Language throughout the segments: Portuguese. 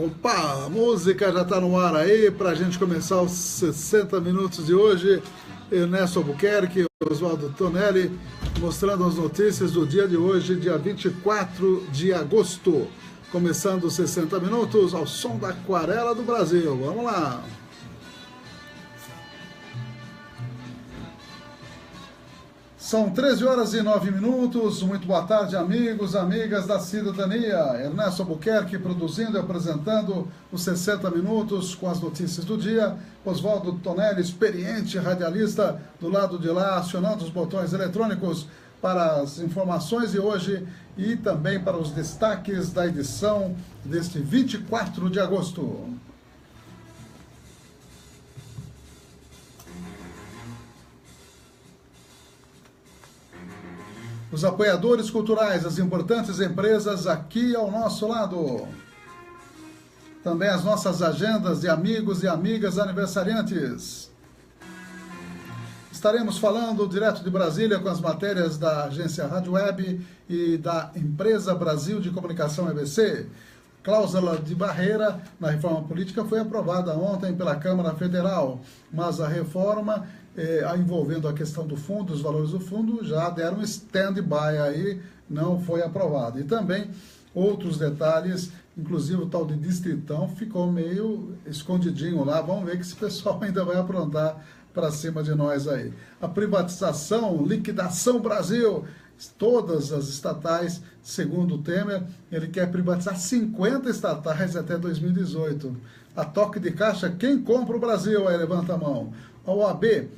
Opa, a música já está no ar aí para a gente começar os 60 minutos de hoje. Ernesto Albuquerque, Oswaldo Tonelli, mostrando as notícias do dia de hoje, dia 24 de agosto. Começando os 60 minutos ao som da Aquarela do Brasil. Vamos lá! São 13 horas e 9 minutos. Muito boa tarde, amigos, amigas da cidadania. Ernesto Albuquerque produzindo e apresentando os 60 minutos com as notícias do dia. Oswaldo Tonelli, experiente radialista, do lado de lá, acionando os botões eletrônicos para as informações de hoje e também para os destaques da edição deste 24 de agosto. Os apoiadores culturais, as importantes empresas aqui ao nosso lado. Também as nossas agendas de amigos e amigas aniversariantes. Estaremos falando direto de Brasília com as matérias da agência Rádio Web e da Empresa Brasil de Comunicação EBC. Cláusula de barreira na reforma política foi aprovada ontem pela Câmara Federal, mas a reforma envolvendo a questão do fundo, os valores do fundo, já deram stand-by aí, não foi aprovado. E também outros detalhes, inclusive o tal de distritão, ficou meio escondidinho lá. Vamos ver que esse pessoal ainda vai aprontar para cima de nós aí. A privatização, liquidação Brasil, todas as estatais, segundo o Temer, ele quer privatizar 50 estatais até 2018. A toque de caixa, quem compra o Brasil? Aí levanta a mão. A OAB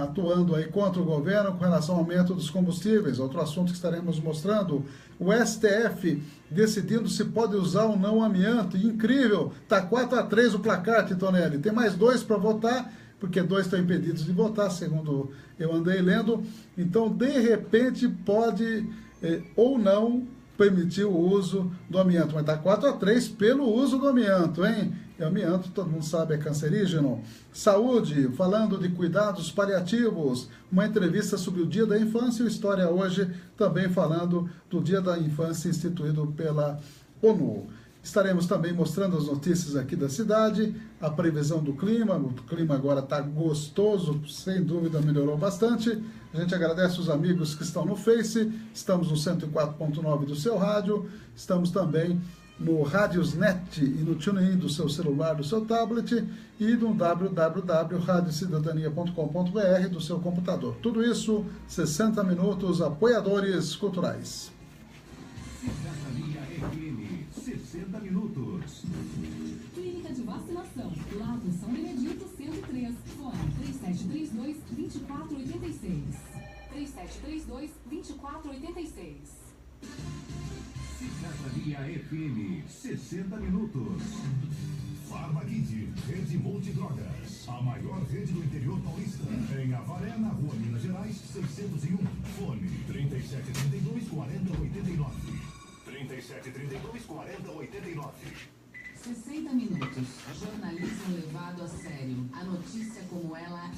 atuando aí contra o governo com relação ao aumento dos combustíveis, outro assunto que estaremos mostrando. O STF decidindo se pode usar ou não amianto, incrível, está 4-3 o placar, Titonelli, tem mais 2 para votar, porque 2 estão impedidos de votar, segundo eu andei lendo, então de repente pode ou não permitir o uso do amianto, mas está 4-3 pelo uso do amianto, hein? E amianto, todo mundo sabe, é cancerígeno. Saúde, falando de cuidados paliativos, uma entrevista sobre o Dia da Infância e o História Hoje, também falando do Dia da Infância instituído pela ONU. Estaremos também mostrando as notícias aqui da cidade, a previsão do clima. O clima agora está gostoso, sem dúvida melhorou bastante. A gente agradece os amigos que estão no Face, estamos no 104.9 do seu rádio, estamos também no Radiosnet e no TuneIn do seu celular, do seu tablet e no www.radiocidadania.com.br do seu computador. Tudo isso, 60 minutos, apoiadores culturais. Cidadania FM, 60 minutos. Clínica de vacinação, Lago São Benedito 103, fone 3732-2486. 3732-2486. Cidadania FM, 60 minutos. Farmakid, Rede Multidrogas, a maior rede do interior paulista. Em Avaré, na Rua Minas Gerais, 601. Fone 3732-4089. 3732-4089. 60 minutos. Jornalismo levado a sério. A notícia como ela é.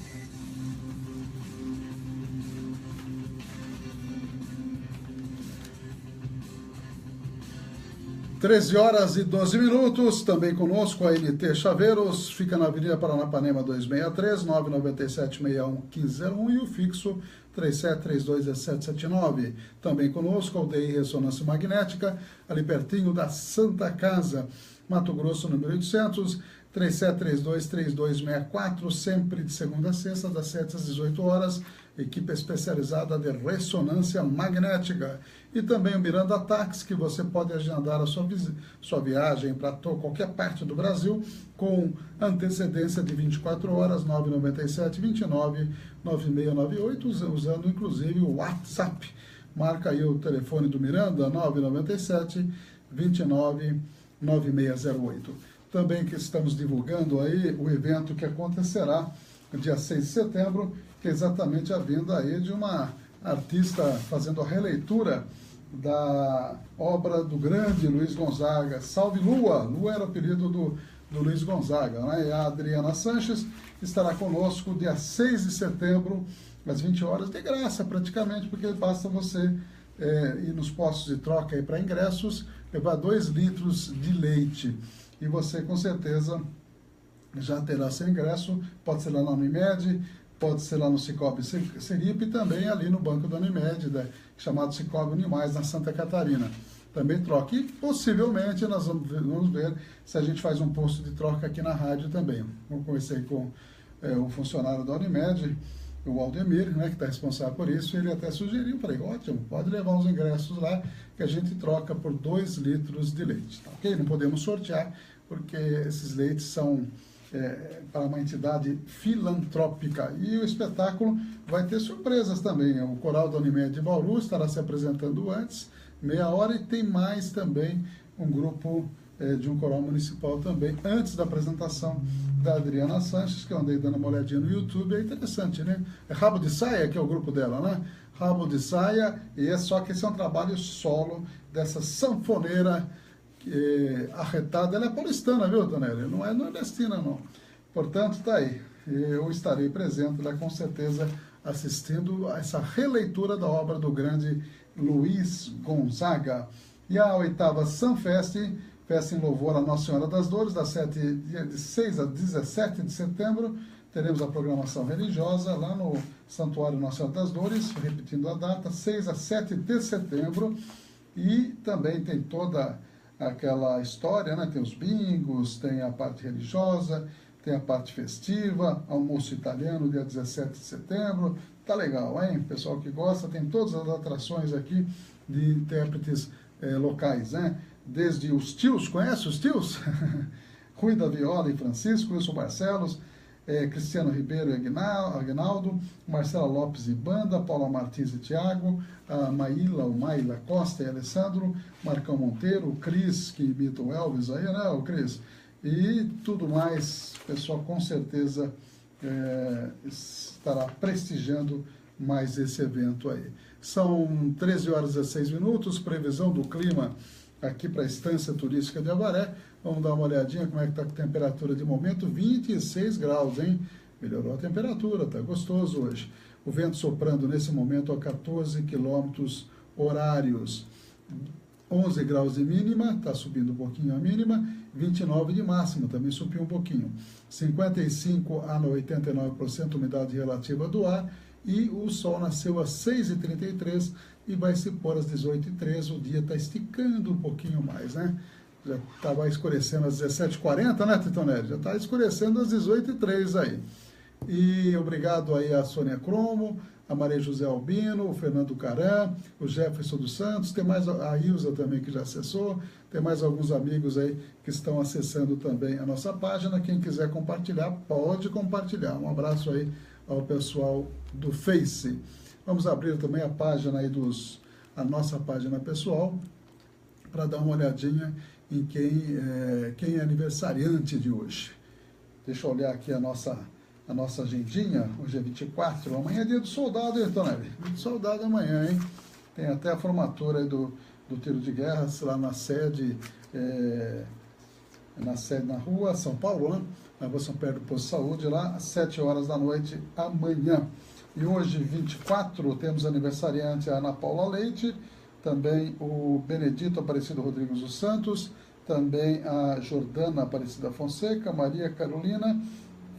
13 horas e 12 minutos, também conosco a NT Chaveiros, fica na Avenida Paranapanema 263, 997-61-1501 e o fixo 3732-1779. Também conosco a UDI Ressonância Magnética, ali pertinho da Santa Casa, Mato Grosso, número 800, 3732-3264, sempre de segunda a sexta, das 7 às 18 horas, equipe especializada de ressonância magnética. E também o Miranda Táxi, que você pode agendar a sua viagem para qualquer parte do Brasil com antecedência de 24 horas, 997-29-9698, usando inclusive o WhatsApp. Marca aí o telefone do Miranda, 997-29-9608. Também que estamos divulgando aí o evento que acontecerá no dia 6 de setembro, que é exatamente a vinda aí de uma artista fazendo a releitura da obra do grande Luiz Gonzaga. Salve Lua! Lua era o apelido do Luiz Gonzaga, né? E a Adriana Sanches estará conosco dia 6 de setembro, às 20 horas, de graça praticamente, porque basta você ir nos postos de troca para ingressos, levar 2 litros de leite. e você com certeza já terá seu ingresso, pode ser lá na Unimed, pode ser lá no Cicobi Sergipe e também ali no banco da Unimed, chamado Cicobi Unimais, na Santa Catarina. Também troca. E possivelmente nós vamos ver se a gente faz um posto de troca aqui na rádio também. Eu conversei com o funcionário da Unimed, o Aldemir, né, que está responsável por isso, ele até sugeriu, falei, ótimo, pode levar uns ingressos lá que a gente troca por 2 litros de leite. Tá, ok? Não podemos sortear, porque esses leites são para uma entidade filantrópica. E o espetáculo vai ter surpresas também. O coral da Unimed de Bauru estará se apresentando antes, meia hora, e tem mais também um grupo de um coral municipal também, antes da apresentação da Adriana Sanches, que eu andei dando uma olhadinha no YouTube, é interessante, né? É Rabo de Saia, que é o grupo dela, né? Rabo de Saia, e só que esse é um trabalho solo dessa sanfoneira arretada. Ela é paulistana, viu, Tonelli? Não é nordestina, não. Portanto, tá aí. Eu estarei presente lá, com certeza, assistindo a essa releitura da obra do grande Luiz Gonzaga. E a 8ª Sunfest, festa em louvor a Nossa Senhora das Dores, de 6 a 17 de setembro, teremos a programação religiosa lá no Santuário Nossa Senhora das Dores, repetindo a data, 6 a 7 de setembro, e também tem toda aquela história, né? Tem os bingos, tem a parte religiosa, tem a parte festiva, almoço italiano, dia 17 de setembro, tá legal, hein? Pessoal que gosta, tem todas as atrações aqui de intérpretes locais, né? Desde os Tios, conhece os Tios? Rui da Viola e Francisco, Wilson Barcelos, Cristiano Ribeiro e Aguinaldo, Marcela Lopes e Banda, Paula Martins e Tiago, a Maíla Costa e Alessandro, Marcão Monteiro, o Cris, que imita o Elvis aí, né, o Cris? E tudo mais, o pessoal com certeza estará prestigiando mais esse evento aí. São 13 horas e 16 minutos, previsão do clima aqui para a Estância Turística de Avaré. Vamos dar uma olhadinha como é que está a temperatura de momento, 26 graus, hein? Melhorou a temperatura, tá gostoso hoje. O vento soprando nesse momento a 14 quilômetros horários. 11 graus de mínima, está subindo um pouquinho a mínima, 29 de máxima, também subiu um pouquinho. 55 a 89% umidade relativa do ar, e o sol nasceu às 6h33 e vai se pôr às 18h03, o dia está esticando um pouquinho mais, né? Já estava escurecendo às 17h40, né, Titonelli? Já está escurecendo às 18h03 aí. E obrigado aí a Sônia Cromo, a Maria José Albino, o Fernando Caran, o Jefferson dos Santos, tem mais a Ilza também que já acessou, tem mais alguns amigos aí que estão acessando também a nossa página. Quem quiser compartilhar, pode compartilhar. Um abraço aí ao pessoal do Face. Vamos abrir também a página aí a nossa página pessoal, para dar uma olhadinha em quem é aniversariante de hoje. Deixa eu olhar aqui a nossa agendinha. Hoje é 24, amanhã é dia do soldado, hein, Tonelli? Dia do soldado amanhã, hein? Tem até a formatura aí do tiro de guerra lá na sede na rua São Paulo, né? Na rua São Pedro do Posto de Saúde, lá às 7 horas da noite amanhã. E hoje, 24, temos aniversariante a Ana Paula Leite, também o Benedito Aparecido Rodrigues dos Santos, também a Jordana Aparecida Fonseca, Maria Carolina,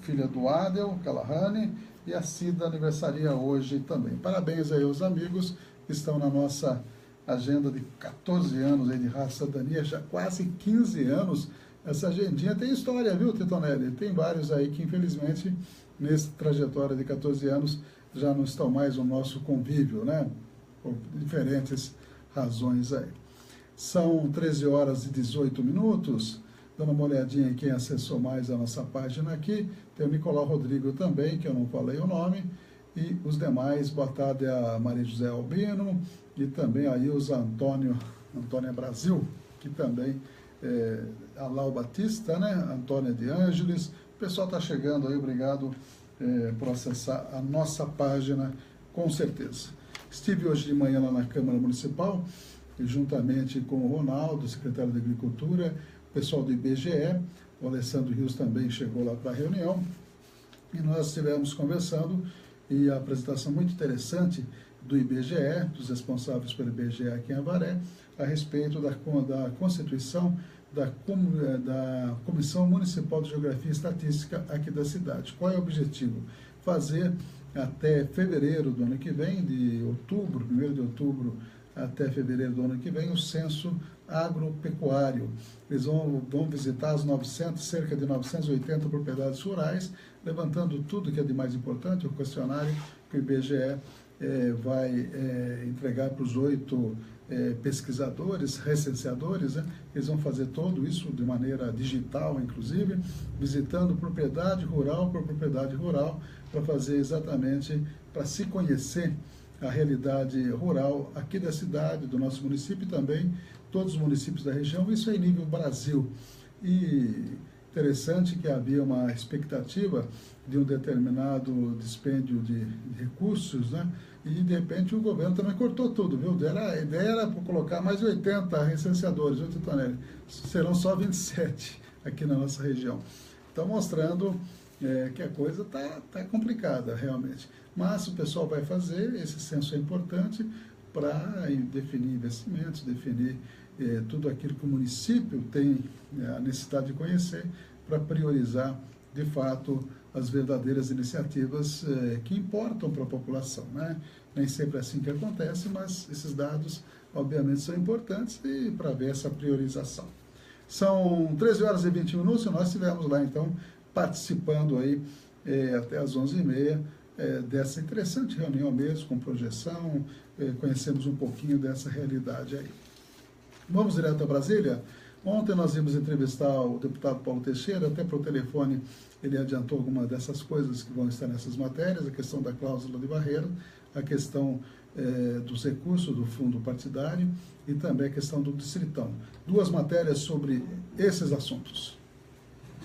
filha do Adel Calahane, e a Cida aniversaria hoje também. Parabéns aí aos amigos que estão na nossa agenda de 14 anos aí de Rádio Cidadania, já quase 15 anos. Essa agendinha tem história, viu, Titonelli? Tem vários aí que, infelizmente, nessa trajetória de 14 anos, já não estão mais no nosso convívio, né? Por diferentes razões aí. São 13 horas e 18 minutos. Dando uma olhadinha em quem acessou mais a nossa página aqui. Tem o Nicolau Rodrigo também, que eu não falei o nome. E os demais, boa tarde a Maria José Albino e também a Ilza Antônia Brasil, que também a Lau Batista, né? Antônia de Ângeles. O pessoal está chegando aí, obrigado por acessar a nossa página, com certeza. Estive hoje de manhã lá na Câmara Municipal, juntamente com o Ronaldo, secretário de Agricultura, o pessoal do IBGE, o Alessandro Rios também chegou lá para a reunião, e nós estivemos conversando, e a apresentação muito interessante do IBGE, dos responsáveis pelo IBGE aqui em Avaré, a respeito da constituição da Comissão Municipal de Geografia e Estatística aqui da cidade. Qual é o objetivo? Fazer até fevereiro do ano que vem, de outubro, 1º de outubro até fevereiro do ano que vem, o censo agropecuário. Eles vão visitar cerca de 980 propriedades rurais, levantando tudo que é de mais importante, o questionário que o IBGE vai entregar para os 8 pesquisadores, recenseadores, né? Eles vão fazer tudo isso de maneira digital, inclusive, visitando propriedade rural por propriedade rural, para fazer exatamente, para se conhecer a realidade rural aqui da cidade, do nosso município e também todos os municípios da região. Isso é em nível Brasil. E interessante que havia uma expectativa de um determinado dispêndio de recursos, né? E de repente o governo também cortou tudo, viu? A ideia era colocar mais 80 recenseadores, 8 tonéis. Serão só 27 aqui na nossa região. Então, mostrando que a coisa está complicada, realmente. Mas o pessoal vai fazer, esse censo é importante para definir investimentos, definir tudo aquilo que o município tem a necessidade de conhecer, para priorizar, de fato, as verdadeiras iniciativas que importam para a população, né? Nem sempre é assim que acontece, mas esses dados, obviamente, são importantes e para ver essa priorização. São 13 horas e 20 minutos e nós estivemos lá, então, participando aí até as 11h30 dessa interessante reunião mesmo, com projeção, conhecemos um pouquinho dessa realidade aí. Vamos direto a Brasília? Ontem nós íamos entrevistar o deputado Paulo Teixeira, até por telefone ele adiantou alguma dessas coisas que vão estar nessas matérias, a questão da cláusula de barreira, a questão dos recursos do fundo partidário e também a questão do distritão. 2 matérias sobre esses assuntos.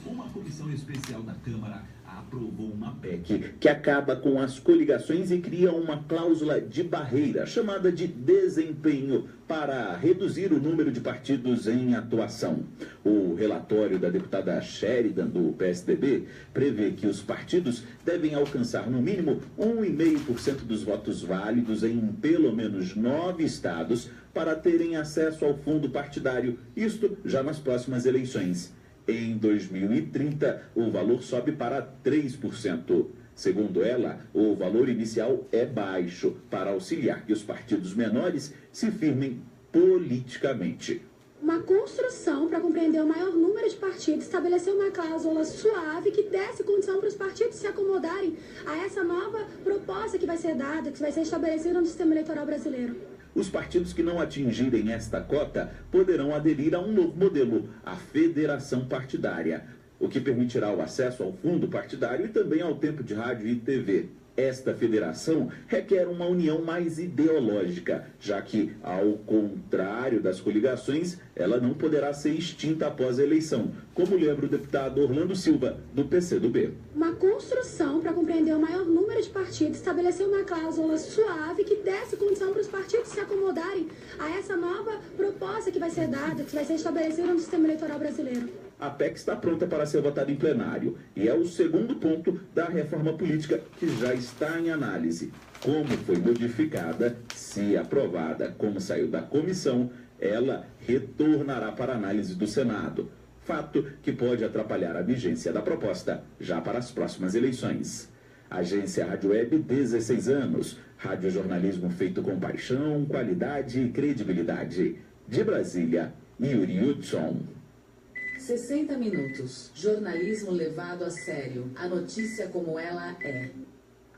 Uma comissão especial da Câmara aprovou uma PEC que acaba com as coligações e cria uma cláusula de barreira, chamada de desempenho, para reduzir o número de partidos em atuação. O relatório da deputada Sheridan, do PSDB, prevê que os partidos devem alcançar no mínimo 1,5% dos votos válidos em pelo menos 9 estados para terem acesso ao fundo partidário, isto já nas próximas eleições. Em 2030, o valor sobe para 3%. Segundo ela, o valor inicial é baixo para auxiliar que os partidos menores se firmem politicamente. Uma construção para compreender o maior número de partidos, estabelecer uma cláusula suave que desse condição para os partidos se acomodarem a essa nova proposta que vai ser dada, que vai ser estabelecida no sistema eleitoral brasileiro. Os partidos que não atingirem esta cota poderão aderir a um novo modelo, a federação partidária, o que permitirá o acesso ao fundo partidário e também ao tempo de rádio e TV. Esta federação requer uma união mais ideológica, já que, ao contrário das coligações, ela não poderá ser extinta após a eleição, como lembra o deputado Orlando Silva, do PCdoB. Uma construção para compreender o maior número de partidos, estabelecer uma cláusula suave que desse condição para os partidos se acomodarem a essa nova proposta que vai ser dada, que vai ser estabelecida no sistema eleitoral brasileiro. A PEC está pronta para ser votada em plenário e é o segundo ponto da reforma política que já está em análise. Como foi modificada, se aprovada, como saiu da comissão, ela retornará para análise do Senado. Fato que pode atrapalhar a vigência da proposta já para as próximas eleições. Agência Rádio Web, 16 anos. Radiojornalismo feito com paixão, qualidade e credibilidade. De Brasília, Yuri Hudson. 60 minutos. Jornalismo levado a sério. A notícia como ela é.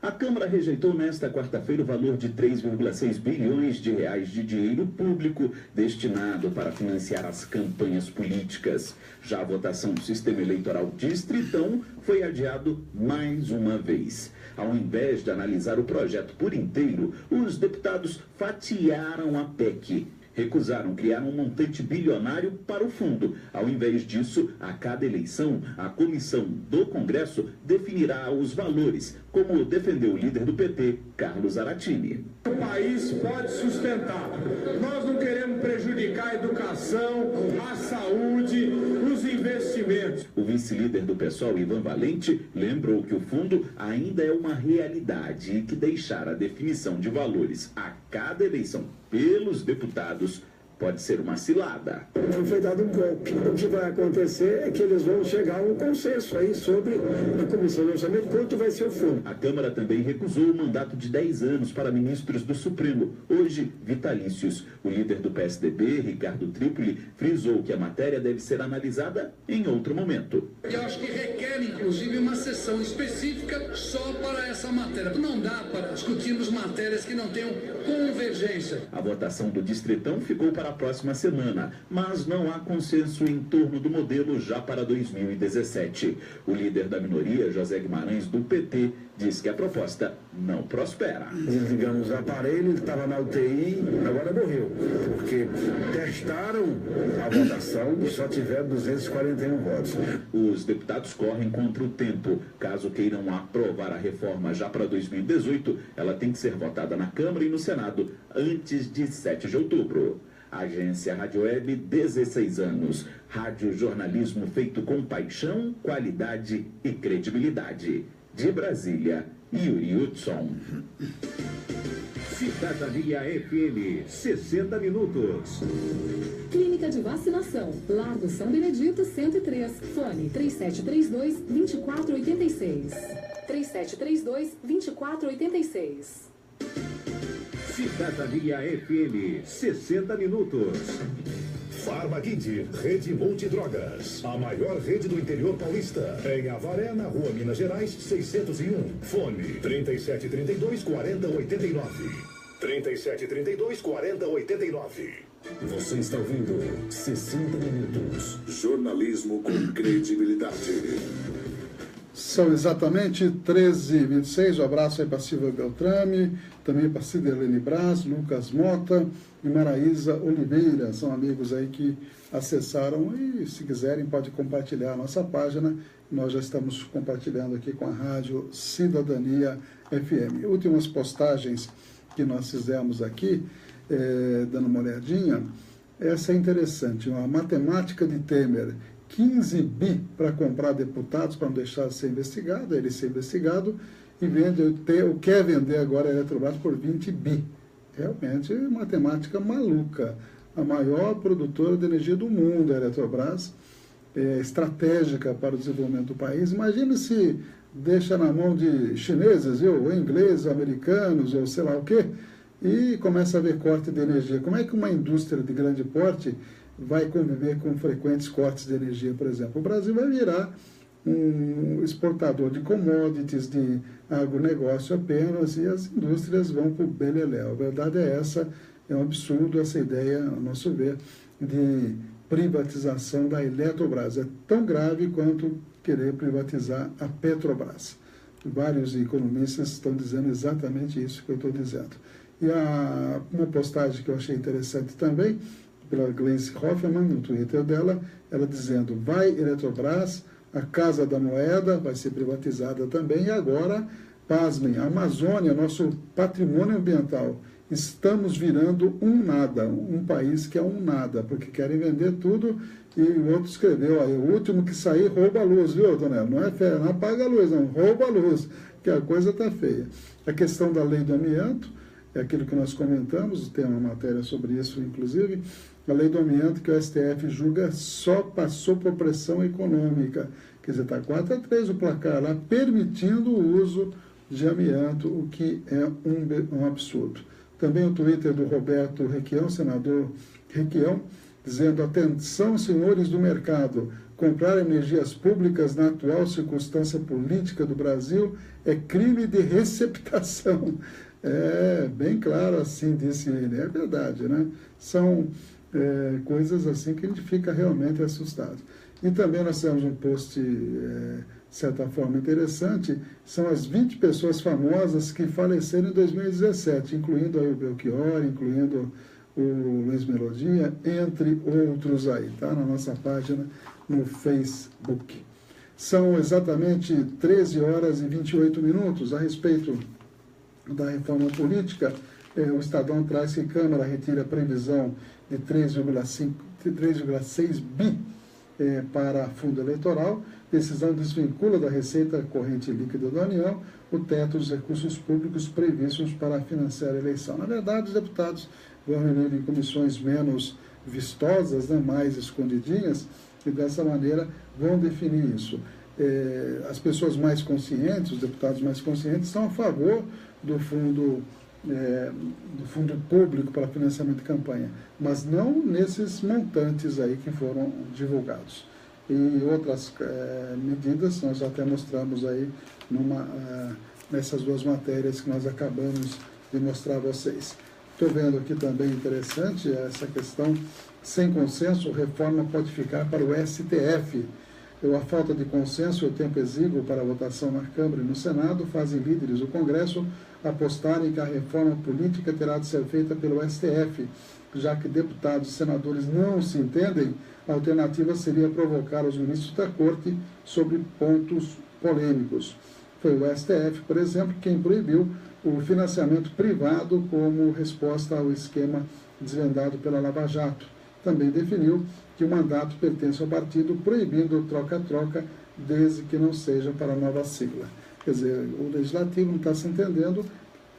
A Câmara rejeitou nesta quarta-feira o valor de 3,6 bilhões de reais de dinheiro público destinado para financiar as campanhas políticas. Já a votação do sistema eleitoral distritão foi adiado mais uma vez. Ao invés de analisar o projeto por inteiro, os deputados fatiaram a PEC. Recusaram criar um montante bilionário para o fundo. Ao invés disso, a cada eleição, a comissão do Congresso definirá os valores, como defendeu o líder do PT, Carlos Aratini. O país pode sustentar. Nós não queremos prejudicar a educação, a saúde, os investimentos. O vice-líder do PSOL, Ivan Valente, lembrou que o fundo ainda é uma realidade e que deixar a definição de valores a cada eleição pelos deputados pode ser uma cilada. Foi dado um golpe. O que vai acontecer é que eles vão chegar a um consenso aí sobre a Comissão de Orçamento, quanto vai ser o fundo. A Câmara também recusou o mandato de 10 anos para ministros do Supremo, hoje vitalícios. O líder do PSDB, Ricardo Trípoli, frisou que a matéria deve ser analisada em outro momento. Eu acho que requer, inclusive, uma sessão específica só para essa matéria. Não dá para discutirmos matérias que não tenham convergência. A votação do Distritão ficou para a próxima semana, mas não há consenso em torno do modelo já para 2017. O líder da minoria, José Guimarães, do PT, diz que a proposta não prospera. Desligamos o aparelho, ele estava na UTI, agora morreu, porque testaram a votação e só tiveram 241 votos. Os deputados correm contra o tempo. Caso queiram aprovar a reforma já para 2018, ela tem que ser votada na Câmara e no Senado antes de 7 de outubro. Agência Rádio Web, 16 anos. Rádio jornalismo feito com paixão, qualidade e credibilidade. De Brasília, Yuri Hudson. Cidadania FM, 60 minutos. Clínica de Vacinação, Largo São Benedito, 103. Fone 3732-2486. 3732-2486. Cidadania FM, 60 minutos. Farmagid, Rede Multidrogas. A maior rede do interior paulista. Em Avaré, na Rua Minas Gerais, 601. Fone 3732-4089. 3732-4089. Você está ouvindo 60 minutos. Jornalismo com credibilidade. São exatamente 13h26. Um abraço aí para Silvia Beltrame, também para Cidelene Braz, Lucas Mota e Maraísa Oliveira. São amigos aí que acessaram e, se quiserem, pode compartilhar a nossa página. Nós já estamos compartilhando aqui com a Rádio Cidadania FM. Últimas postagens que nós fizemos aqui, dando uma olhadinha. Essa é interessante. A matemática de Temer. 15 bi para comprar deputados para não deixar de ser investigado, ele ser investigado, e quer vender agora a Eletrobras por 20 bi. Realmente é matemática maluca. A maior produtora de energia do mundo, a Eletrobras, é estratégica para o desenvolvimento do país. Imagine se deixa na mão de chineses, ou ingleses, americanos, ou sei lá o quê, e começa a haver corte de energia. Como é que uma indústria de grande porte vai conviver com frequentes cortes de energia, por exemplo? O Brasil vai virar um exportador de commodities, de agronegócio apenas, e as indústrias vão para o beleléu. A verdade é essa, é um absurdo essa ideia, a nosso ver, de privatização da Eletrobras. É tão grave quanto querer privatizar a Petrobras. Vários economistas estão dizendo exatamente isso que eu estou dizendo. E uma postagem que eu achei interessante também, pela Gleice Hoffmann, no Twitter dela, ela dizendo: vai Eletrobras, a Casa da Moeda vai ser privatizada também, e agora, pasmem, a Amazônia, nosso patrimônio ambiental, estamos virando um nada, um país que é um nada, porque querem vender tudo, e o outro escreveu, o último que sair rouba a luz, viu, Tonelo? Não é fé, não apaga a luz, não, rouba a luz, que a coisa está feia. A questão da lei do amianto, é aquilo que nós comentamos, tem uma matéria sobre isso, inclusive, a lei do amianto que o STF julga só passou por pressão econômica. Quer dizer, está 4-3 o placar lá, permitindo o uso de amianto, o que é um absurdo. Também o Twitter do Roberto Requião, senador Requião, dizendo: atenção, senhores do mercado, comprar energias públicas na atual circunstância política do Brasil é crime de receptação. É bem claro assim, disse ele. É verdade, né? São coisas assim que a gente fica realmente assustado. E também nós temos um post, de certa forma, interessante, são as 20 pessoas famosas que faleceram em 2017, incluindo aí o Belchior, incluindo o Luiz Melodia, entre outros aí, tá? Na nossa página no Facebook. São exatamente 13 horas e 28 minutos. A respeito da reforma política, o Estadão traz que a Câmara retira a previsão de 3,6 bi para fundo eleitoral. Decisão desvincula da receita corrente líquida da União o teto dos recursos públicos previstos para financiar a eleição. Na verdade, os deputados vão reunir em comissões menos vistosas, né, mais escondidinhas, e dessa maneira vão definir isso. As pessoas mais conscientes, os deputados mais conscientes, são a favor do fundo público para financiamento de campanha, mas não nesses montantes aí que foram divulgados. E outras medidas nós até mostramos aí nessas duas matérias que nós acabamos de mostrar a vocês. Estou vendo aqui também interessante essa questão, sem consenso, reforma pode ficar para o STF. A falta de consenso e o tempo exíguo para a votação na Câmara e no Senado fazem líderes do Congresso apostarem que a reforma política terá de ser feita pelo STF, já que deputados e senadores não se entendem. A alternativa seria provocar os ministros da Corte sobre pontos polêmicos. Foi o STF, por exemplo, quem proibiu o financiamento privado como resposta ao esquema desvendado pela Lava Jato. Também definiu que o mandato pertence ao partido, proibindo o troca-troca, desde que não seja para a nova sigla. Quer dizer, o Legislativo não está se entendendo,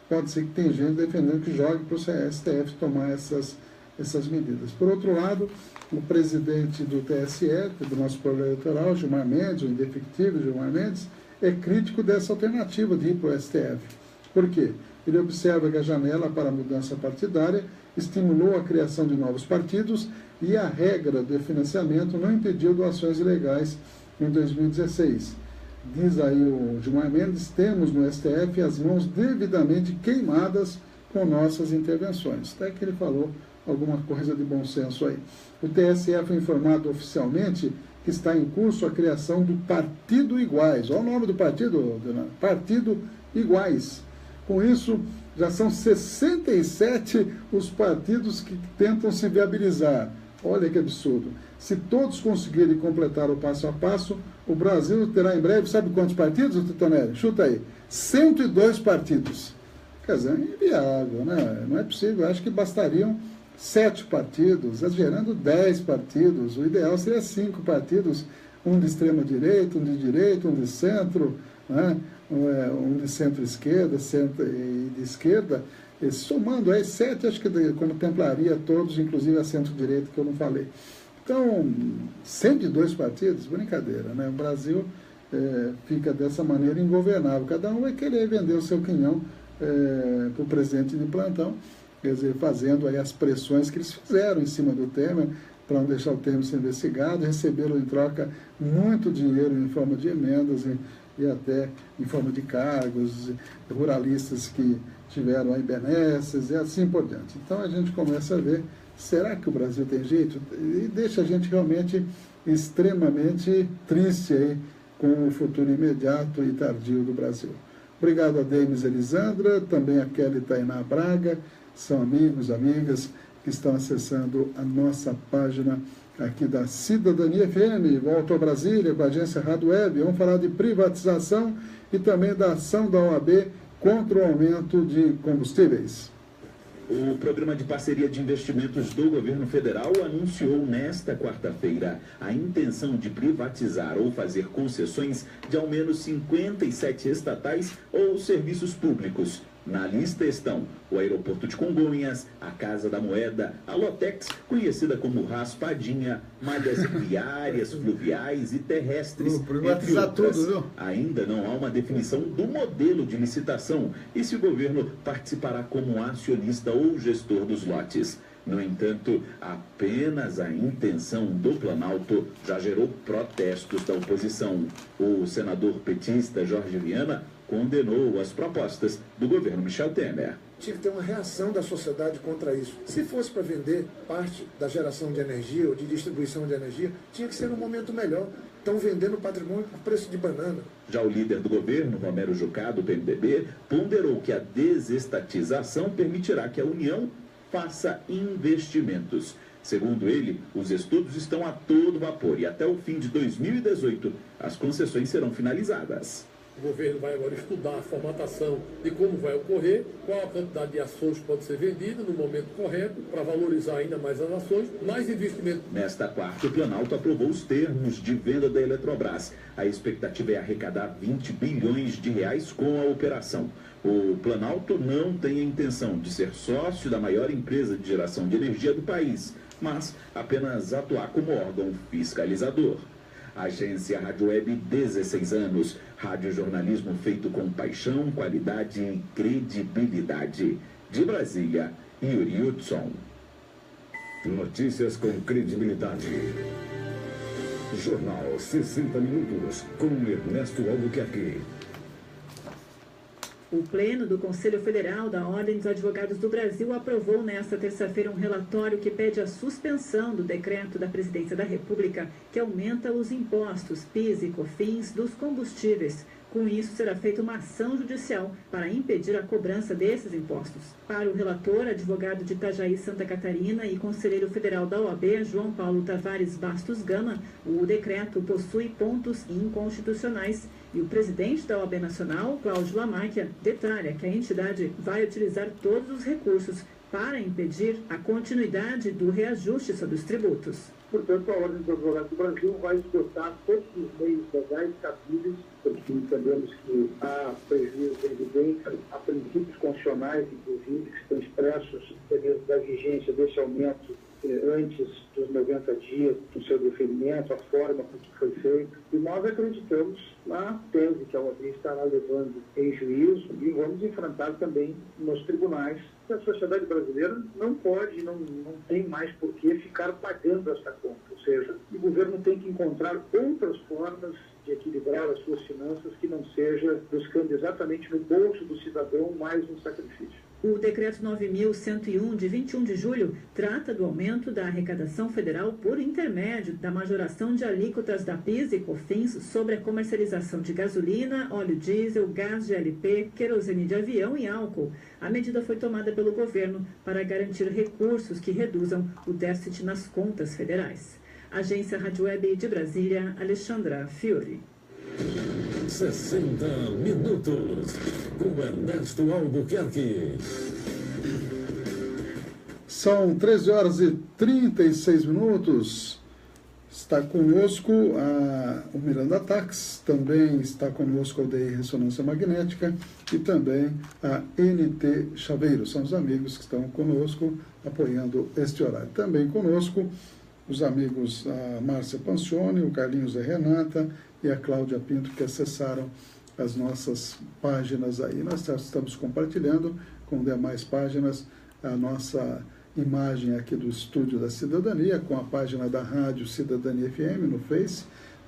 pode ser que tem gente defendendo que jogue para o STF tomar essas medidas. Por outro lado, o presidente do TSE, do nosso Poder Eleitoral, Gilmar Mendes, o indefectível Gilmar Mendes, é crítico dessa alternativa de ir para o STF. Por quê? Ele observa que a janela para a mudança partidária estimulou a criação de novos partidos e a regra de financiamento não impediu doações ilegais em 2016. Diz aí o Gilmar Mendes, temos no STF as mãos devidamente queimadas com nossas intervenções. Até que ele falou alguma coisa de bom senso aí. O TSE foi informado oficialmente que está em curso a criação do Partido Iguais. Olha o nome do partido, Dona. Partido Iguais. Com isso, já são 67 os partidos que tentam se viabilizar. Olha que absurdo. Se todos conseguirem completar o passo a passo, o Brasil terá em breve, sabe quantos partidos, Titonelli? Chuta aí. 102 partidos. Quer dizer, é inviável, né? Não é possível. Acho que bastariam 7 partidos, exagerando 10 partidos. O ideal seria 5 partidos, um de extrema-direita, um de centro, né? Um de centro-esquerda, centro e de esquerda. E somando aí 7, acho que contemplaria todos, inclusive a centro-direita, que eu não falei. Então, 102 partidos, brincadeira, né? O Brasil fica dessa maneira ingovernável. Cada um vai querer vender o seu quinhão para o presidente de plantão, quer dizer, fazendo aí as pressões que eles fizeram em cima do Temer, para não deixar o Temer ser investigado, receberam em troca muito dinheiro em forma de emendas e até em forma de cargos, ruralistas que tiveram aí benesses e assim por diante. Então a gente começa a ver, será que o Brasil tem jeito? E deixa a gente realmente extremamente triste aí com o futuro imediato e tardio do Brasil. Obrigado a Demis Elisandra, também a Kelly Tainá Braga, são amigos, amigas que estão acessando a nossa página aqui da Cidadania FM. Volto a Brasília com a agência Rádio Web. Vamos falar de privatização e também da ação da OAB contra o aumento de combustíveis. O Programa de Parceria de Investimentos do Governo Federal anunciou nesta quarta-feira a intenção de privatizar ou fazer concessões de ao menos 57 estatais ou serviços públicos. Na lista estão o Aeroporto de Congonhas, a Casa da Moeda, a Lotex, conhecida como Raspadinha, malhas viárias, fluviais e terrestres, entre outras. Tudo, ainda não há uma definição do modelo de licitação e se o governo participará como acionista ou gestor dos lotes. No entanto, apenas a intenção do Planalto já gerou protestos da oposição. O senador petista Jorge Viana condenou as propostas do governo Michel Temer. Tinha que ter uma reação da sociedade contra isso. Se fosse para vender parte da geração de energia ou de distribuição de energia, tinha que ser num momento melhor. Estão vendendo patrimônio por preço de banana. Já o líder do governo, Romero Jucá, do PMDB, ponderou que a desestatização permitirá que a União faça investimentos. Segundo ele, os estudos estão a todo vapor e até o fim de 2018 as concessões serão finalizadas. O governo vai agora estudar a formatação de como vai ocorrer, qual a quantidade de ações pode ser vendida no momento correto, para valorizar ainda mais as ações, mais investimento. Nesta quarta, o Planalto aprovou os termos de venda da Eletrobras. A expectativa é arrecadar 20 bilhões de reais com a operação. O Planalto não tem a intenção de ser sócio da maior empresa de geração de energia do país, mas apenas atuar como órgão fiscalizador. Agência Rádio Web, 16 anos. Radiojornalismo feito com paixão, qualidade e credibilidade. De Brasília, Yuri Hudson. Notícias com credibilidade. Jornal 60 Minutos, com Ernesto Albuquerque. O Pleno do Conselho Federal da Ordem dos Advogados do Brasil aprovou nesta terça-feira um relatório que pede a suspensão do decreto da Presidência da República que aumenta os impostos PIS e COFINS dos combustíveis. Com isso, será feita uma ação judicial para impedir a cobrança desses impostos. Para o relator, advogado de Itajaí, Santa Catarina e conselheiro federal da OAB, João Paulo Tavares Bastos Gama, o decreto possui pontos inconstitucionais e o presidente da OAB Nacional, Cláudio Lamáquia, detalha que a entidade vai utilizar todos os recursos para impedir a continuidade do reajuste sobre os tributos. Portanto, a Ordem dos Advogados do Brasil vai esgotar todos os meios legais cabíveis, porque entendemos que há prejuízo evidente, há princípios constitucionais, inclusive, que estão expressos dentro da vigência desse aumento antes dos 90 dias do seu deferimento, a forma com que foi feito. E nós acreditamos na tese que a OAB estará levando em juízo e vamos enfrentar também nos tribunais. A sociedade brasileira não pode, não tem mais por que ficar pagando essa conta. Ou seja, o governo tem que encontrar outras formas de equilibrar as suas finanças que não seja buscando exatamente no bolso do cidadão mais um sacrifício. O decreto 9.101, de 21 de julho, trata do aumento da arrecadação federal por intermédio da majoração de alíquotas da PIS e COFINS sobre a comercialização de gasolina, óleo diesel, gás de LP, querosene de avião e álcool. A medida foi tomada pelo governo para garantir recursos que reduzam o déficit nas contas federais. Agência Rádio Web de Brasília, Alexandra Fiori. 60 Minutos, com Ernesto Albuquerque. São 13 horas e 36 minutos. Está conosco o Miranda Tax, também está conosco a UDI Ressonância Magnética e também a NT Chaveiro. São os amigos que estão conosco apoiando este horário. Também conosco os amigos a Márcia Pancioni, o Carlinhos e a Renata e a Cláudia Pinto, que acessaram as nossas páginas aí. Nós estamos compartilhando com demais páginas a nossa imagem aqui do Estúdio da Cidadania, com a página da Rádio Cidadania FM no Face,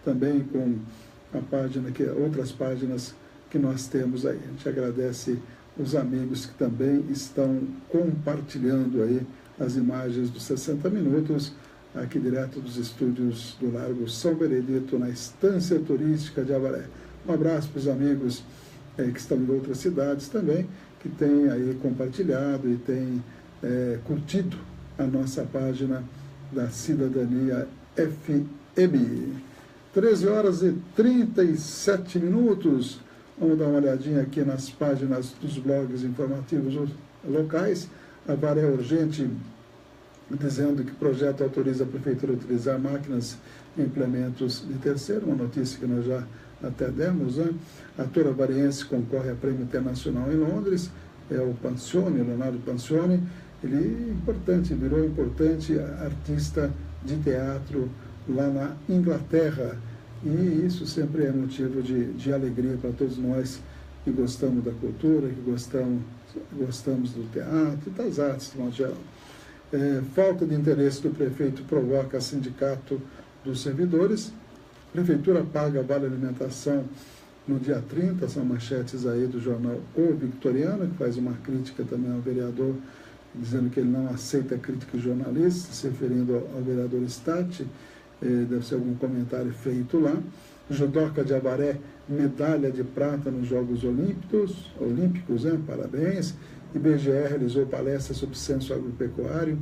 também com a página outras páginas que nós temos aí. A gente agradece os amigos que também estão compartilhando aí as imagens dos 60 Minutos, aqui direto dos estúdios do Largo São Benedito, na Estância Turística de Avaré. Um abraço para os amigos que estão em outras cidades também, que têm aí compartilhado e têm curtido a nossa página da Cidadania FM. 13 horas e 37 minutos. Vamos dar uma olhadinha aqui nas páginas dos blogs informativos locais. Avaré Urgente, dizendo que o projeto autoriza a Prefeitura a utilizar máquinas e implementos de terceiro, uma notícia que nós já até demos, né? Ator avariense concorre a Prêmio Internacional em Londres, é o Pancioni, Leonardo Pancioni. Ele virou importante artista de teatro lá na Inglaterra, e isso sempre é motivo de alegria para todos nós que gostamos da cultura, que gostamos do teatro e das artes de modo geral. Falta de interesse do prefeito provoca sindicato dos servidores. Prefeitura paga vale alimentação no dia 30, são manchetes aí do jornal O Victoriano, que faz uma crítica também ao vereador, dizendo que ele não aceita críticas jornalistas, se referindo ao vereador Statti, deve ser algum comentário feito lá. Judoca de Avaré, medalha de prata nos Jogos Olímpicos, né? Parabéns. IBGE realizou palestra sobre censo agropecuário,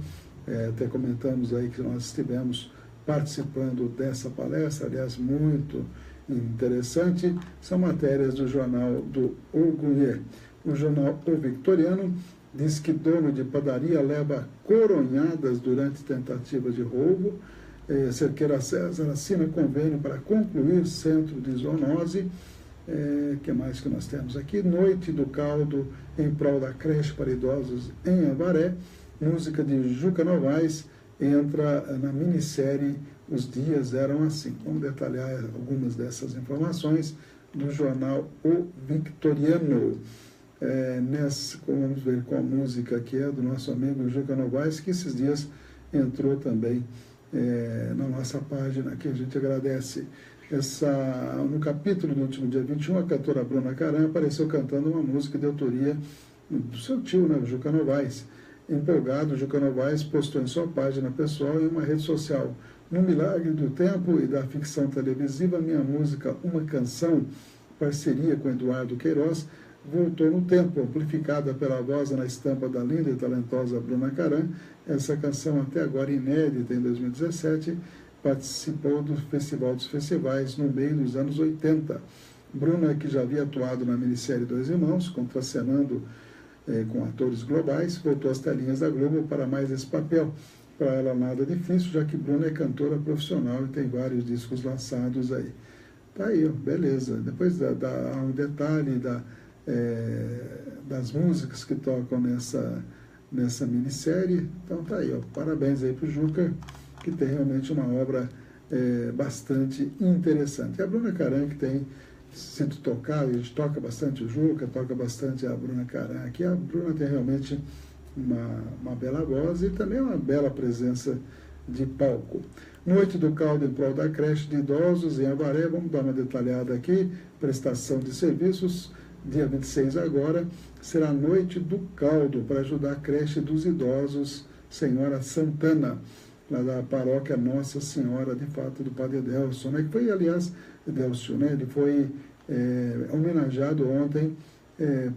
até comentamos aí que nós estivemos participando dessa palestra, aliás, muito interessante. São matérias do jornal do Orgulho. O jornal O Victoriano diz que dono de padaria leva coronhadas durante tentativa de roubo. Cerqueira César assina convênio para concluir centro de zoonose. Que mais que nós temos aqui? Noite do Caldo em prol da creche para idosos em Avaré. Música de Juca Novaes entra na minissérie Os Dias Eram Assim. Vamos detalhar algumas dessas informações do jornal O Victoriano. Vamos ver qual música que é do nosso amigo Juca Novaes, que esses dias entrou também na nossa página, que a gente agradece. No capítulo do último dia 21, a cantora Bruna Caram apareceu cantando uma música de autoria do seu tio, né, Juca Novaes. Empolgado, Juca Novaes postou em sua página pessoal em uma rede social: no milagre do tempo e da ficção televisiva, minha música Uma Canção, parceria com Eduardo Queiroz, voltou no tempo, amplificada pela voz na estampa da linda e talentosa Bruna Caram. Essa canção, até agora inédita em 2017, participou do Festival dos Festivais no meio dos anos 80. Bruna, que já havia atuado na minissérie Dois Irmãos, contracenando com atores globais, voltou às telinhas da Globo para mais esse papel. Para ela nada difícil, já que Bruna é cantora profissional e tem vários discos lançados aí. Tá aí, ó, beleza. Depois há um detalhe das músicas que tocam nessa minissérie. Então tá aí, ó. Parabéns aí pro Juca, que tem realmente uma obra bastante interessante. E a Bruna Caram, que tem sido tocada, a gente toca bastante o Juca, toca bastante a Bruna Caram aqui. A Bruna tem realmente uma bela voz e também uma bela presença de palco. Noite do Caldo em prol da creche de idosos em Avaré. Vamos dar uma detalhada aqui. Prestação de serviços, dia 26 agora, será Noite do Caldo para ajudar a creche dos idosos Senhora Santana, lá da paróquia Nossa Senhora, de fato, do Padre Edelcio, né? Que foi, aliás, Edelcio, né? Ele foi homenageado ontem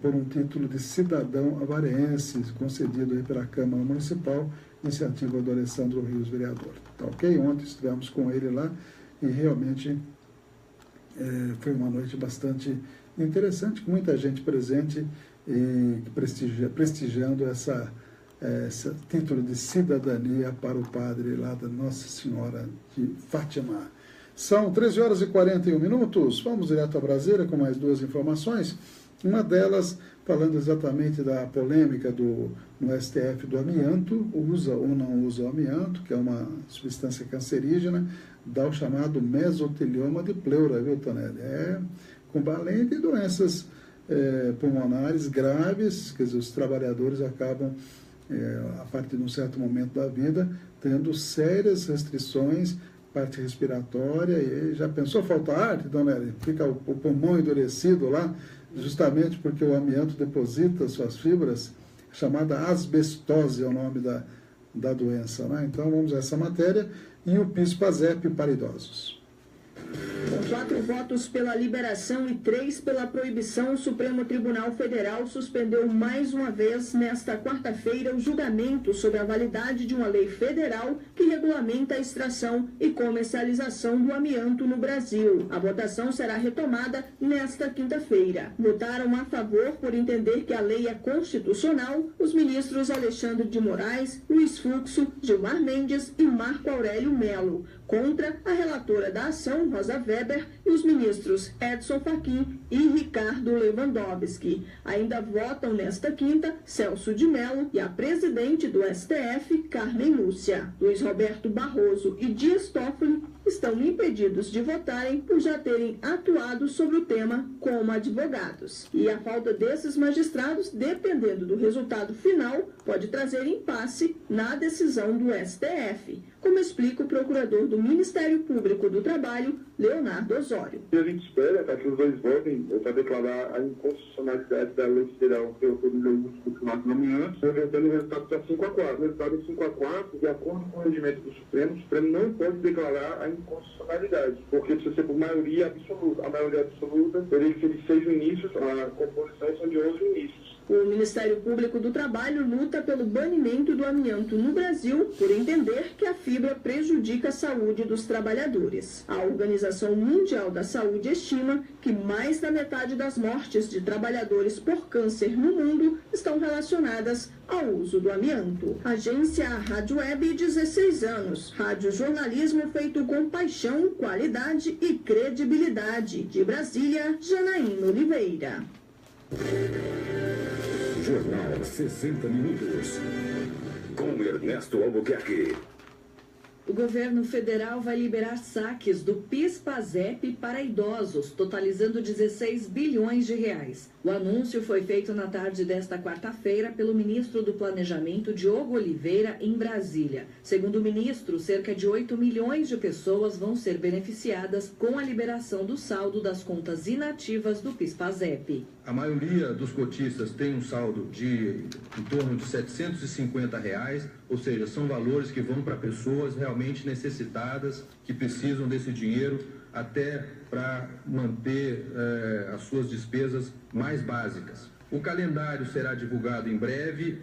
por um título de cidadão avareense, concedido aí pela Câmara Municipal, iniciativa do Alessandro Rios, vereador. Tá ok? Ontem estivemos com ele lá e realmente foi uma noite bastante interessante, com muita gente presente e prestigiando esse título de cidadania para o padre lá da Nossa Senhora de Fátima. São 13 horas e 41 minutos. Vamos direto a Brasília com mais duas informações. Uma delas, falando exatamente da polêmica no STF do amianto, usa ou não usa o amianto, que é uma substância cancerígena, dá o chamado mesotelioma de pleura, viu, Tonelli? Além de doenças pulmonares graves, quer dizer, os trabalhadores acabam, a partir de um certo momento da vida, tendo sérias restrições, parte respiratória, e já pensou falta ar, Tonelli? Fica o pulmão endurecido lá, justamente porque o amianto deposita suas fibras, chamada asbestose é o nome da doença, né? Então vamos a essa matéria, e o PIS/PASEP para idosos. Com 4 votos pela liberação e 3 pela proibição, o Supremo Tribunal Federal suspendeu mais uma vez, nesta quarta-feira, o julgamento sobre a validade de uma lei federal que regulamenta a extração e comercialização do amianto no Brasil. A votação será retomada nesta quinta-feira. Votaram a favor por entender que a lei é constitucional os ministros Alexandre de Moraes, Luiz Fux, Gilmar Mendes e Marco Aurélio Melo. Contra, a relatora da ação, Rosa Weber, e os ministros Edson Fachin e Ricardo Lewandowski. Ainda votam nesta quinta Celso de Mello e a presidente do STF, Carmen Lúcia. Luiz Roberto Barroso e Dias Toffoli estão impedidos de votarem por já terem atuado sobre o tema como advogados. E a falta desses magistrados, dependendo do resultado final, pode trazer impasse na decisão do STF, como explica o procurador do Ministério Público do Trabalho, Leonardo Osório. A gente espera que os dois votem para declarar a inconstitucionalidade da lei federal que autorizou o uso do final do amianto, revertendo o resultado está 5-4. O resultado é 5-4, de acordo com o regimento do Supremo, o Supremo não pode declarar a inconstitucionalidade, porque precisa ser por maioria absoluta. A maioria absoluta teria que ser de 6 ministros, a composição são de 11 ministros. O Ministério Público do Trabalho luta pelo banimento do amianto no Brasil por entender que a fibra prejudica a saúde dos trabalhadores. A Organização Mundial da Saúde estima que mais da metade das mortes de trabalhadores por câncer no mundo estão relacionadas ao uso do amianto. Agência Rádio Web, 16 anos. Rádio jornalismo feito com paixão, qualidade e credibilidade. De Brasília, Janaína Oliveira. Jornal 60 Minutos. Com Ernesto Albuquerque. O governo federal vai liberar saques do PIS/PASEP para idosos, totalizando 16 bilhões de reais. O anúncio foi feito na tarde desta quarta-feira pelo ministro do Planejamento, Diogo Oliveira, em Brasília. Segundo o ministro, cerca de 8 milhões de pessoas vão ser beneficiadas com a liberação do saldo das contas inativas do PIS/PASEP. A maioria dos cotistas tem um saldo de em torno de R$ 750, ou seja, são valores que vão para pessoas realmente necessitadas, que precisam desse dinheiro até para manter as suas despesas mais básicas. O calendário será divulgado em breve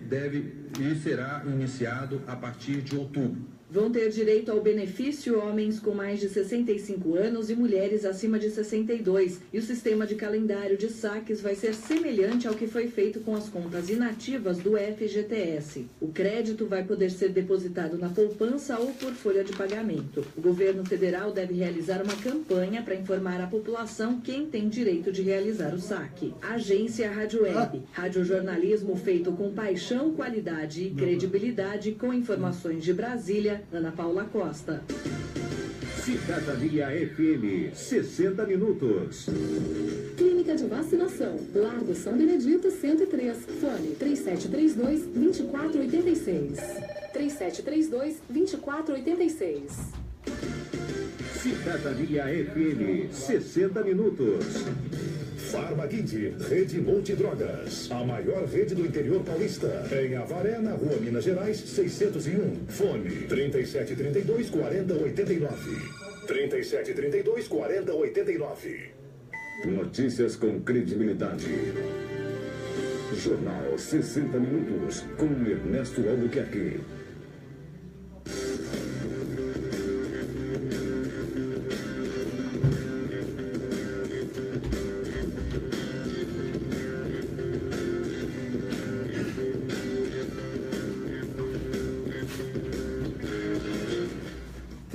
e será iniciado a partir de outubro. Vão ter direito ao benefício homens com mais de 65 anos e mulheres acima de 62. E o sistema de calendário de saques vai ser semelhante ao que foi feito com as contas inativas do FGTS. O crédito vai poder ser depositado na poupança ou por folha de pagamento. O governo federal deve realizar uma campanha para informar à população quem tem direito de realizar o saque. Agência Rádio Web. Radiojornalismo feito com paixão, qualidade e credibilidade, com informações de Brasília, Ana Paula Costa. Cidadania FM, 60 minutos. Clínica de Vacinação, Largo São Benedito 103, fone 3732-2486. 3732-2486. Cidadania FM, 60 minutos. Farmaguide, Rede Multidrogas, a maior rede do interior paulista. Em Avaré, na Rua Minas Gerais, 601. Fone 3732-4089. 3732-4089. Notícias com credibilidade. Jornal 60 Minutos, com Ernesto Albuquerque.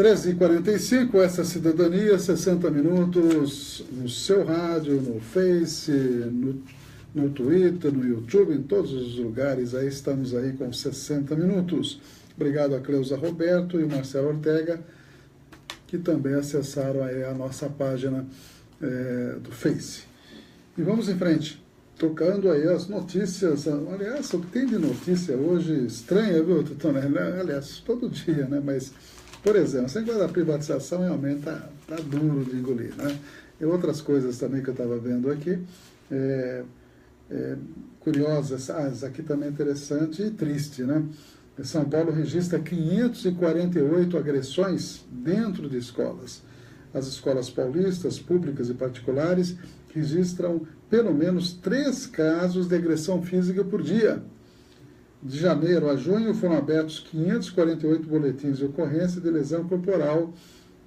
h essa Cidadania, 60 minutos no seu rádio, no Face, no Twitter, no YouTube, em todos os lugares. Aí estamos aí com 60 minutos. Obrigado a Cleusa Roberto e o Marcelo Ortega, que também acessaram aí a nossa página do Face. E vamos em frente, tocando aí as notícias. Aliás, o que tem de notícia hoje estranha, viu, Tutonelli? Aliás, todo dia, né? Mas... Por exemplo, essa coisa da privatização realmente está duro de engolir, né? E outras coisas também que eu estava vendo aqui, curiosas, essa aqui também é interessante e triste, né? São Paulo registra 548 agressões dentro de escolas. As escolas paulistas, públicas e particulares, registram pelo menos 3 casos de agressão física por dia. De janeiro a junho foram abertos 548 boletins de ocorrência de lesão corporal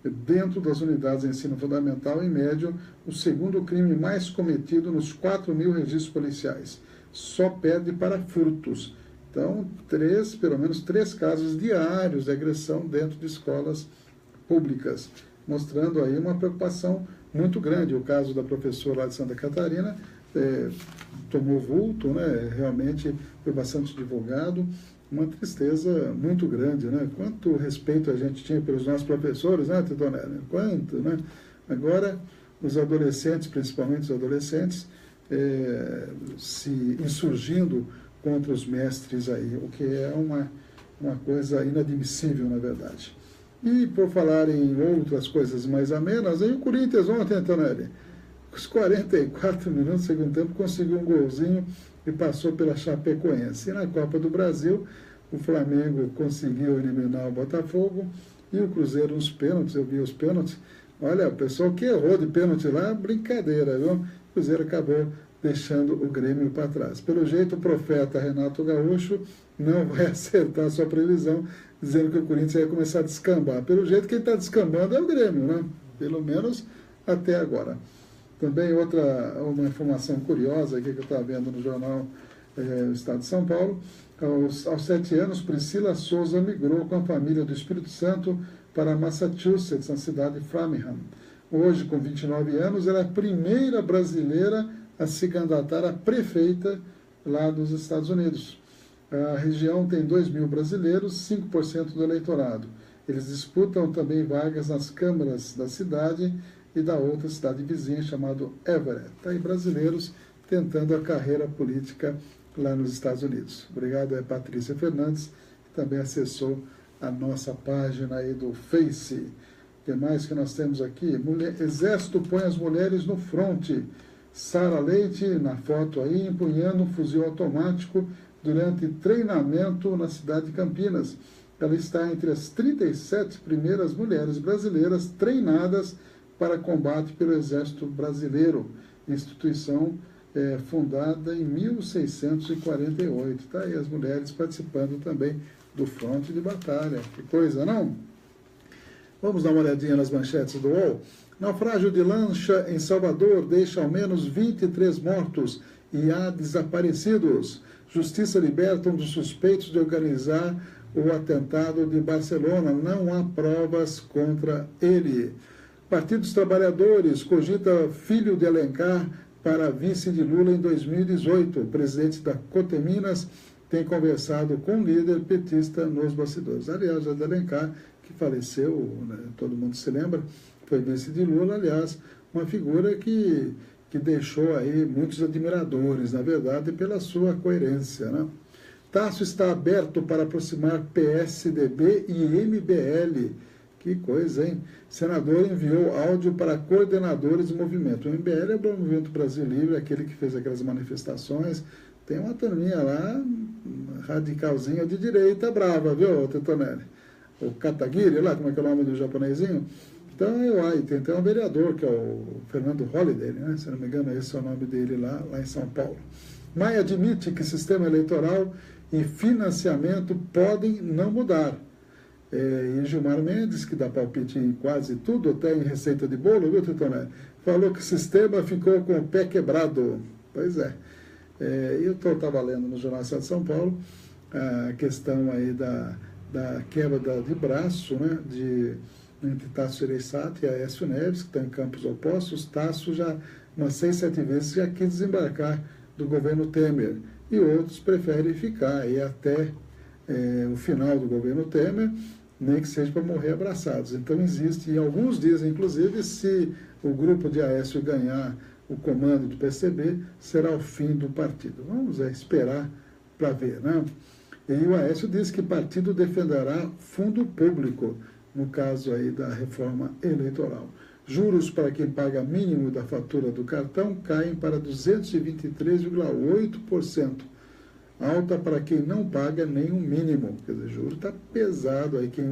dentro das unidades de ensino fundamental, em média, o segundo crime mais cometido nos 4.000 registros policiais. Só perde para furtos. Então, pelo menos 3 casos diários de agressão dentro de escolas públicas, mostrando aí uma preocupação muito grande. O caso da professora lá de Santa Catarina tomou vulto, né? Realmente foi bastante divulgado, uma tristeza muito grande, né? Quanto respeito a gente tinha pelos nossos professores, né, Titonelli? Quanto, né? Agora, os adolescentes, principalmente os adolescentes, se insurgindo contra os mestres aí, o que é uma coisa inadmissível, na verdade. E, por falar em outras coisas mais amenas, aí o Corinthians ontem, Titonelli, os 44 minutos do segundo tempo, conseguiu um golzinho e passou pela Chapecoense. E na Copa do Brasil, o Flamengo conseguiu eliminar o Botafogo e o Cruzeiro nos pênaltis. Eu vi os pênaltis. Olha, o pessoal que errou de pênalti lá, brincadeira, viu? O Cruzeiro acabou deixando o Grêmio para trás. Pelo jeito, o profeta Renato Gaúcho não vai acertar a sua previsão, dizendo que o Corinthians ia começar a descambar. Pelo jeito, quem está descambando é o Grêmio, né? Pelo menos até agora. Também uma informação curiosa aqui que eu estava vendo no jornal Estado de São Paulo. Aos 7 anos, Priscila Souza migrou com a família do Espírito Santo para Massachusetts, na cidade de Framingham. Hoje, com 29 anos, ela é a primeira brasileira a se candidatar a prefeita lá dos Estados Unidos. A região tem 2.000 brasileiros, 5% do eleitorado. Eles disputam também vagas nas câmaras da cidade e da outra cidade vizinha, chamada Everett. Está aí brasileiros tentando a carreira política lá nos Estados Unidos. Obrigado a Patrícia Fernandes, que também acessou a nossa página aí do Face. O que mais que nós temos aqui? Exército põe as mulheres no fronte. Sara Leite, na foto aí, empunhando um fuzil automático durante treinamento na cidade de Campinas. Ela está entre as 37 primeiras mulheres brasileiras treinadas para combate pelo Exército Brasileiro, instituição fundada em 1648. Está aí as mulheres participando também do fronte de batalha. Que coisa, não? Vamos dar uma olhadinha nas manchetes do UOL. Naufrágio de lancha em Salvador deixa ao menos 23 mortos e há desaparecidos. Justiça liberta um dos suspeitos de organizar o atentado de Barcelona. Não há provas contra ele. Partido dos Trabalhadores cogita filho de Alencar para vice de Lula em 2018. O presidente da Coteminas tem conversado com o líder petista nos bastidores. Aliás, o de Alencar, que faleceu, né, todo mundo se lembra, foi vice de Lula, aliás, uma figura que deixou aí muitos admiradores, na verdade, pela sua coerência, né? Tasso está aberto para aproximar PSDB e MBL. Que coisa, hein? Senador enviou áudio para coordenadores do movimento. O MBL é o Movimento Brasil Livre, aquele que fez aquelas manifestações. Tem uma turminha lá, radicalzinha de direita, brava, viu, Tetonelli? O Kataguiri, lá, como é que é o nome do japonesinho? Então, tem até um vereador, que é o Fernando Holliday, né? Se não me engano, esse é o nome dele lá em São Paulo. Maia admite que sistema eleitoral e financiamento podem não mudar. E Gilmar Mendes, que dá palpite em quase tudo, até em receita de bolo, viu, Tetonelli? Falou que o sistema ficou com o pé quebrado. Pois é. Eu estava lendo no Jornal Estado de São Paulo a questão aí da quebra de braço, né, entre Tasso Gereissati e Aécio Neves, que estão em campos opostos. Tasso já, umas 6, 7 vezes, já quis desembarcar do governo Temer. E outros preferem ficar aí até o final do governo Temer, nem que seja para morrer abraçados. Então existe, e alguns dizem, inclusive, se o grupo de Aécio ganhar o comando do PCB, será o fim do partido. Vamos esperar para ver, né? E o Aécio disse que o partido defenderá fundo público, no caso aí da reforma eleitoral. Juros para quem paga mínimo da fatura do cartão caem para 223,8%. Alta para quem não paga nem o mínimo. Quer dizer, juro está pesado aí. Quem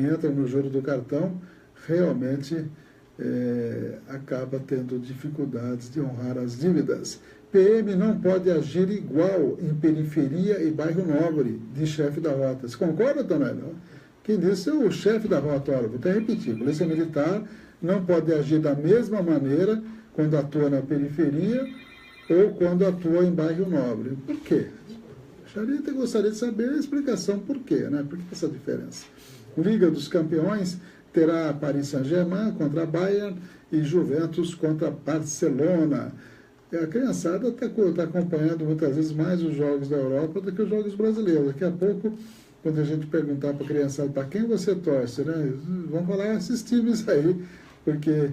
entra no juro do cartão, realmente acaba tendo dificuldades de honrar as dívidas. PM não pode agir igual em periferia e bairro nobre, diz chefe da rota. Você concorda, Tonelli? Quem disse é o chefe da rota. Olha, vou até repetir. A Polícia Militar não pode agir da mesma maneira quando atua na periferia ou quando atua em bairro nobre. Por quê? Gostaria de saber a explicação por quê, né? Por que essa diferença? Liga dos Campeões terá Paris Saint-Germain contra Bayern e Juventus contra Barcelona. A criançada está acompanhando muitas vezes mais os jogos da Europa do que os jogos brasileiros. Daqui a pouco, quando a gente perguntar para a criançada para quem você torce, né, vão falar esses times aí, porque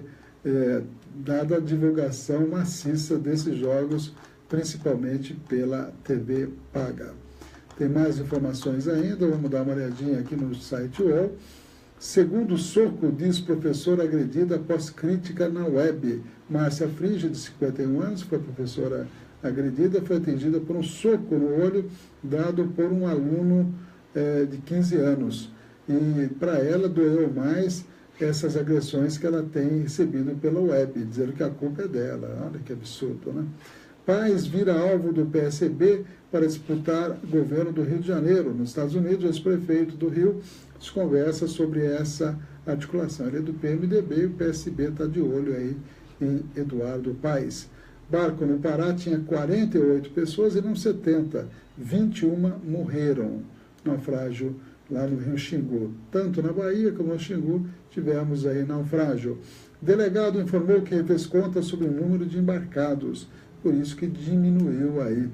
dada a divulgação maciça desses jogos, principalmente pela TV paga. Tem mais informações ainda, vamos dar uma olhadinha aqui no site UOL. Segundo soco, diz professora agredida após crítica na web. Márcia Frige, de 51 anos, foi professora agredida, foi atingida por um soco no olho dado por um aluno de 15 anos. E para ela doeu mais essas agressões que ela tem recebido pela web, dizendo que a culpa é dela. Olha que absurdo, né? Paes vira alvo do PSB para disputar o governo do Rio de Janeiro. Nos Estados Unidos, o ex-prefeito do Rio conversa sobre essa articulação. Ele é do PMDB e o PSB está de olho aí em Eduardo Paes. Barco no Pará tinha 48 pessoas e não 70. 21 morreram. Naufrágio lá no Rio Xingu. Tanto na Bahia como no Xingu tivemos aí naufrágio. Delegado informou que fez conta sobre o número de embarcados. Por isso que diminuiu aí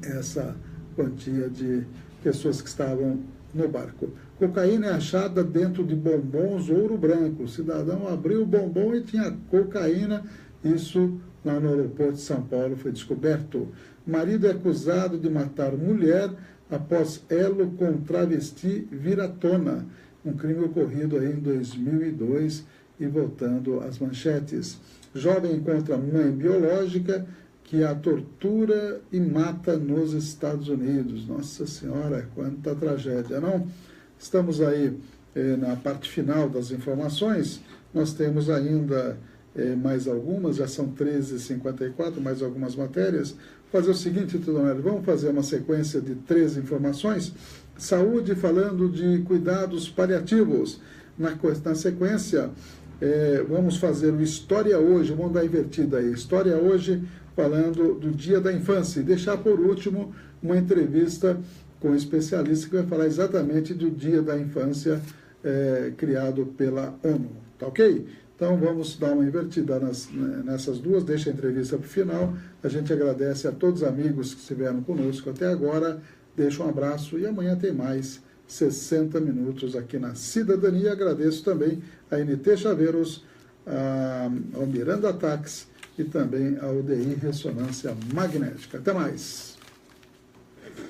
essa quantia de pessoas que estavam no barco. Cocaína é achada dentro de bombons ouro branco. O cidadão abriu o bombom e tinha cocaína. Isso lá no aeroporto de São Paulo foi descoberto. Marido é acusado de matar mulher após elo com travesti vir à tona. Um crime ocorrido aí em 2002 e voltando às manchetes. Jovem encontra mãe biológica que a tortura e mata nos Estados Unidos. Nossa Senhora, quanta tragédia, não? Estamos aí na parte final das informações. Nós temos ainda mais algumas, já são 13h54, mais algumas matérias. Vou fazer o seguinte, Tudonelli, vamos fazer uma sequência de 13 informações. Saúde, falando de cuidados paliativos. Na sequência, vamos fazer o História Hoje, vamos dar invertida aí. História Hoje, falando do Dia da Infância. E deixar por último uma entrevista com um especialista que vai falar exatamente do Dia da Infância criado pela ONU. Tá ok? Então vamos dar uma invertida nessas duas, deixa a entrevista para o final. A gente agradece a todos os amigos que estiveram conosco até agora. Deixa um abraço e amanhã tem mais 60 minutos aqui na Cidadania. Agradeço também a NT Chaveiros, ao Miranda Tax e também ao UDI Ressonância Magnética. Até mais.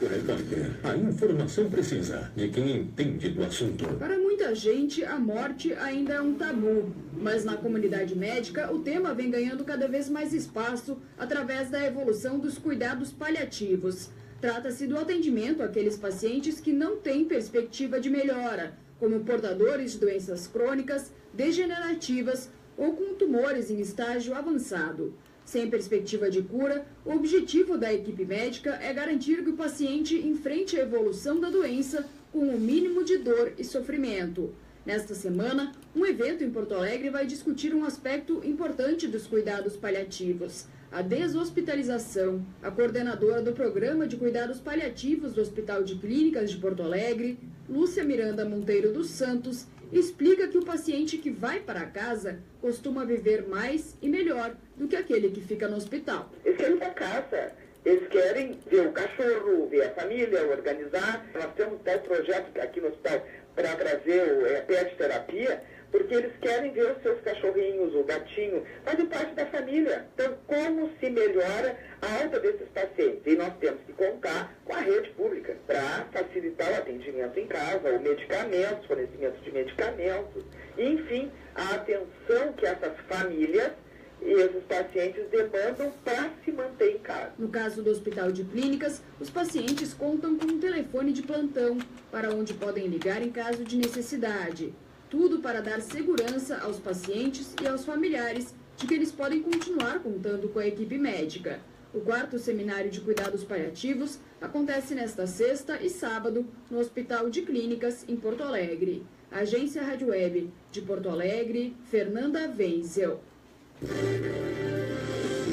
O repórter, a informação precisa de quem entende do assunto. Para muita gente, a morte ainda é um tabu, mas na comunidade médica, o tema vem ganhando cada vez mais espaço através da evolução dos cuidados paliativos. Trata-se do atendimento àqueles pacientes que não têm perspectiva de melhora, como portadores de doenças crônicas, degenerativas ou com tumores em estágio avançado. Sem perspectiva de cura, o objetivo da equipe médica é garantir que o paciente enfrente a evolução da doença com o mínimo de dor e sofrimento. Nesta semana, um evento em Porto Alegre vai discutir um aspecto importante dos cuidados paliativos: a deshospitalização. A coordenadora do Programa de Cuidados Paliativos do Hospital de Clínicas de Porto Alegre, Lúcia Miranda Monteiro dos Santos, explica que o paciente que vai para casa costuma viver mais e melhor do que aquele que fica no hospital. Eles querem ir para casa, eles querem ver o cachorro, ver a família, organizar. Nós temos um projeto aqui no hospital para trazer a pet terapia, porque eles querem ver os seus cachorrinhos, o gatinho, fazem parte da família. Então, como se melhora a alta desses pacientes? E nós temos que contar com a rede pública para facilitar o atendimento em casa, o medicamentos, fornecimento de medicamentos, e, enfim, a atenção que essas famílias e esses pacientes demandam para se manter em casa. No caso do Hospital de Clínicas, os pacientes contam com um telefone de plantão, para onde podem ligar em caso de necessidade. Tudo para dar segurança aos pacientes e aos familiares de que eles podem continuar contando com a equipe médica. O 4º Seminário de Cuidados Paliativos acontece nesta sexta e sábado no Hospital de Clínicas, em Porto Alegre. Agência Rádio Web de Porto Alegre, Fernanda Wenzel.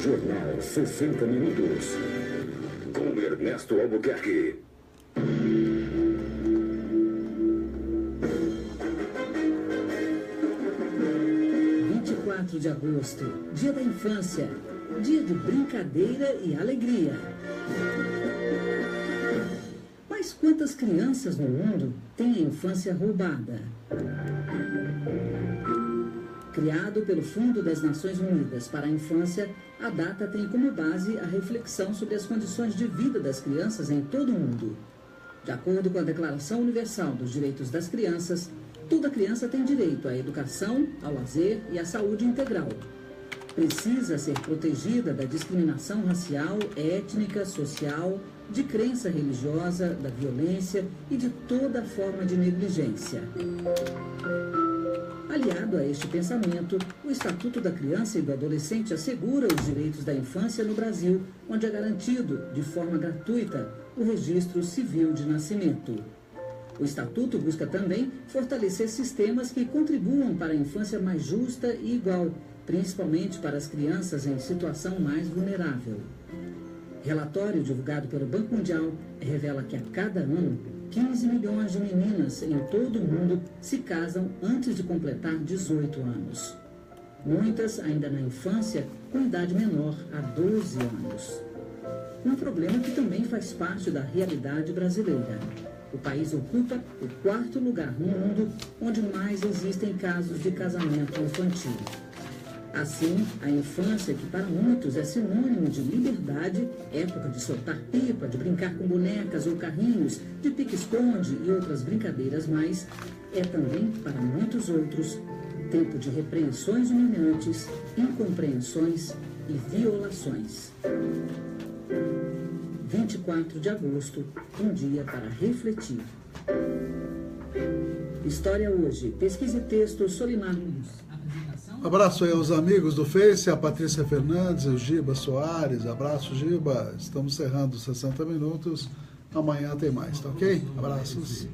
Jornal 60 Minutos, com Ernesto Albuquerque. 24 de agosto, Dia da Infância, dia de brincadeira e alegria. Mas quantas crianças no mundo têm a infância roubada? Criado pelo Fundo das Nações Unidas para a Infância, a data tem como base a reflexão sobre as condições de vida das crianças em todo o mundo. De acordo com a Declaração Universal dos Direitos das Crianças, toda criança tem direito à educação, ao lazer e à saúde integral. Precisa ser protegida da discriminação racial, étnica, social, de crença religiosa, da violência e de toda forma de negligência. A Ligado a este pensamento, o Estatuto da Criança e do Adolescente assegura os direitos da infância no Brasil, onde é garantido, de forma gratuita, o registro civil de nascimento. O Estatuto busca também fortalecer sistemas que contribuam para a infância mais justa e igual, principalmente para as crianças em situação mais vulnerável. Relatório divulgado pelo Banco Mundial revela que a cada ano, 15 milhões de meninas em todo o mundo se casam antes de completar 18 anos. Muitas ainda na infância, com idade menor, a 12 anos. Um problema que também faz parte da realidade brasileira. O país ocupa o 4º lugar no mundo onde mais existem casos de casamento infantil. Assim, a infância, que para muitos é sinônimo de liberdade, época de soltar pipa, de brincar com bonecas ou carrinhos, de pique-esconde e outras brincadeiras mais, é também, para muitos outros, tempo de repreensões humilhantes, incompreensões e violações. 24 de agosto, um dia para refletir. História hoje. Pesquisa e texto, Solimar Nunes. Abraço aí aos amigos do Face, a Patrícia Fernandes, o Giba Soares. Abraço, Giba. Estamos cerrando 60 minutos. Amanhã tem mais, tá ok? Abraços.